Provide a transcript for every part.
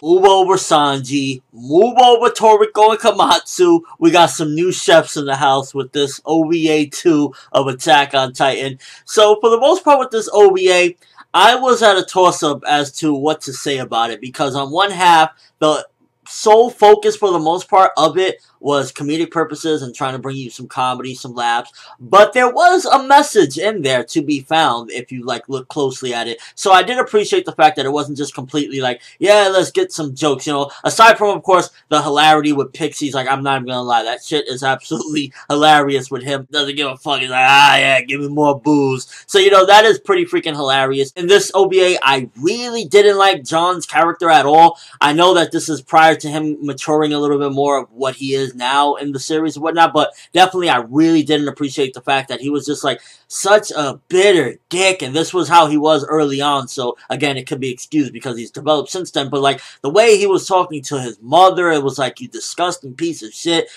Move over Sanji, move over Toriko and Kamatsu. We got some new chefs in the house with this OVA 2 of Attack on Titan. So for the most part with this OVA, I was at a toss-up as to what to say about it, because on one half, the sole focus for the most part of it was comedic purposes and trying to bring you some comedy, some laughs, but there was a message in there to be found if you like look closely at it. So I did appreciate the fact that it wasn't just completely like, yeah, let's get some jokes, you know, aside from of course the hilarity with Pixie's. Like, I'm not even gonna lie, that shit is absolutely hilarious with him. Doesn't give a fuck. He's like, ah yeah, give me more booze. So you know, that is pretty freaking hilarious. In this OVA, I really didn't like John's character at all. I know that this is prior to him maturing a little bit more of what he is now in the series and whatnot, but definitely I really didn't appreciate the fact that he was just like such a bitter dick, and this was how he was early on. So again, it could be excused because he's developed since then, but like the way he was talking to his mother, it was like, you disgusting piece of shit,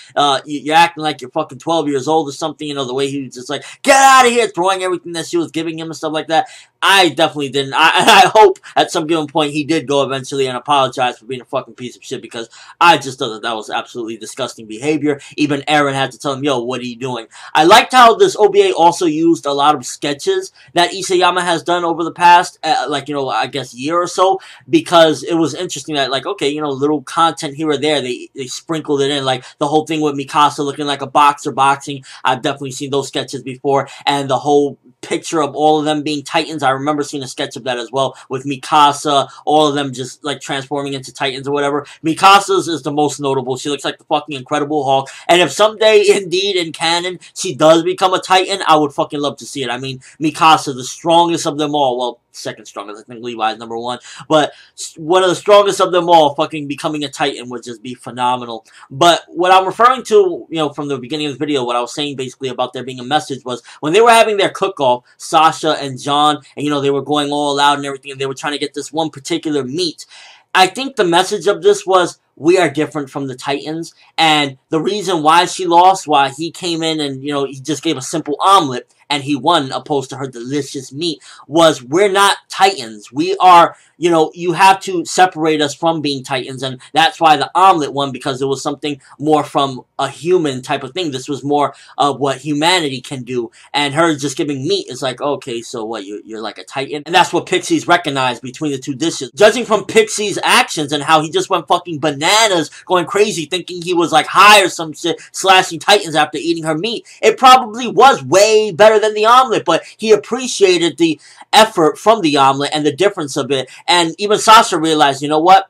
you're acting like you're fucking 12 years old or something, you know, the way he was just like, get out of here, throwing everything that she was giving him and stuff like that. I definitely didn't. And I hope at some given point he did go eventually and apologize for being a fucking piece of shit, because I just thought that that was absolutely disgusting behavior. Even Eren had to tell him, yo, what are you doing? I liked how this OVA also used a lot of sketches that Isayama has done over the past, like, you know, I guess year or so, because it was interesting that, like, okay, you know, little content here or there, they sprinkled it in, like the whole thing with Mikasa looking like a boxer boxing. I've definitely seen those sketches before, and the whole picture of all of them being Titans. I remember seeing a sketch of that as well, with Mikasa, all of them just like transforming into Titans or whatever. Mikasa's is the most notable. She looks like the fucking Incredible Hulk, and if someday indeed in canon she does become a Titan, I would fucking love to see it. I mean, Mikasa, the strongest of them all, well, second strongest, I think Levi's number one, but one of the strongest of them all, fucking becoming a Titan would just be phenomenal. But what I'm referring to, you know, from the beginning of the video, what I was saying basically about there being a message was when they were having their cook-off, Sasha and John, and you know, they were going all out and everything, and they were trying to get this one particular meat. I think the message of this was, we are different from the Titans, and the reason why she lost, why he came in and, you know, he just gave a simple omelet and he won opposed to her delicious meat, was we're not Titans. We are, you know, you have to separate us from being Titans, and that's why the omelet won, because it was something more from a human type of thing. This was more of what humanity can do, and her just giving meat is like, okay, so what, you're like a Titan? And that's what Pixie's recognized between the two dishes. Judging from Pixie's actions and how he just went fucking bananas, going crazy, thinking he was like high or some shit, slashing Titans after eating her meat, it probably was way better than the omelet, but he appreciated the effort from the omelet and the difference of it. And even Sasha realized, you know what?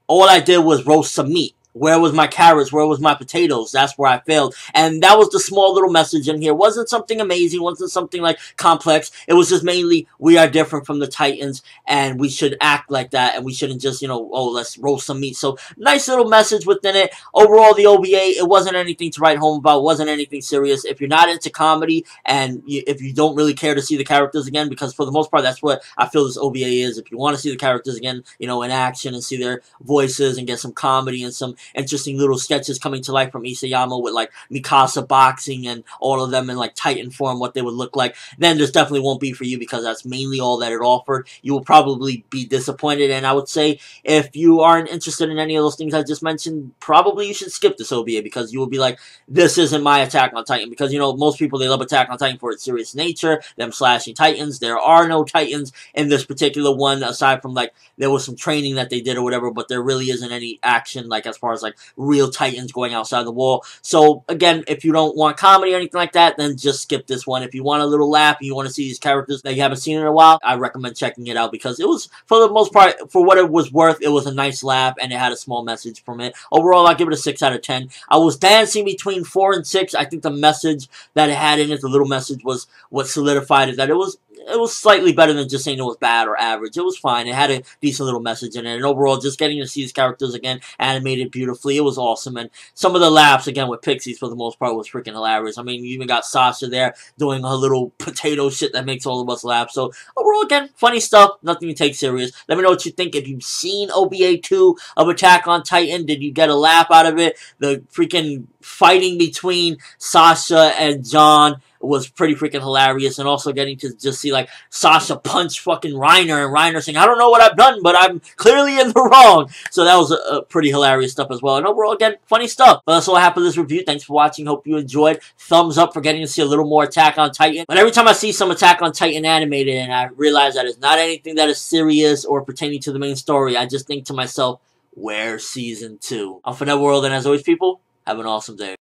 All I did was roast some meat. Where was my carrots? Where was my potatoes? That's where I failed. And that was the small little message in here. Wasn't something amazing. Wasn't something like complex. It was just mainly, we are different from the Titans, and we should act like that, and we shouldn't just, you know, oh, let's roast some meat. So nice little message within it. Overall, the OVA, it wasn't anything to write home about. It wasn't anything serious. If you're not into comedy, and if you don't really care to see the characters again, because for the most part, that's what I feel this OVA is. If you want to see the characters again, you know, in action, and see their voices, and get some comedy and some interesting little sketches coming to life from Isayama with like Mikasa boxing and all of them in like Titan form, what they would look like, then this definitely won't be for you, because that's mainly all that it offered. You will probably be disappointed, and I would say if you aren't interested in any of those things I just mentioned, probably you should skip this OVA, because you will be like, this isn't my Attack on Titan. Because, you know, most people, they love Attack on Titan for its serious nature, them slashing Titans. There are no Titans in this particular one, aside from like there was some training that they did or whatever, but there really isn't any action like as far as like real Titans going outside the wall. So again, if you don't want comedy or anything like that, then just skip this one. If you want a little laugh and you want to see these characters that you haven't seen in a while, I recommend checking it out, because it was, for the most part, for what it was worth, it was a nice laugh and it had a small message from it. Overall, I'll give it a 6 out of 10. I was dancing between 4 and 6. I think the message that it had in it, the little message, was what solidified it, that it was slightly better than just saying it was bad or average. It was fine. It had a decent little message in it. And overall, just getting to see these characters again, animated beautifully, it was awesome. And some of the laughs, again, with Pixies, for the most part, was freaking hilarious. I mean, you even got Sasha there doing her little potato shit that makes all of us laugh. So, overall, again, funny stuff. Nothing to take serious. Let me know what you think. If you've seen OVA 2 of Attack on Titan, did you get a laugh out of it? The freaking fighting between Sasha and John was pretty freaking hilarious, and also getting to just see like Sasha punch fucking Reiner, and Reiner saying, "I don't know what I've done, but I'm clearly in the wrong." So that was a pretty hilarious stuff as well. And overall, again, funny stuff. But that's all I have for this review. Thanks for watching. Hope you enjoyed. Thumbs up for getting to see a little more Attack on Titan. But every time I see some Attack on Titan animated, and I realize that it's not anything that is serious or pertaining to the main story, I just think to myself, where's season 2? I'm ForneverWorld, and as always, people, have an awesome day.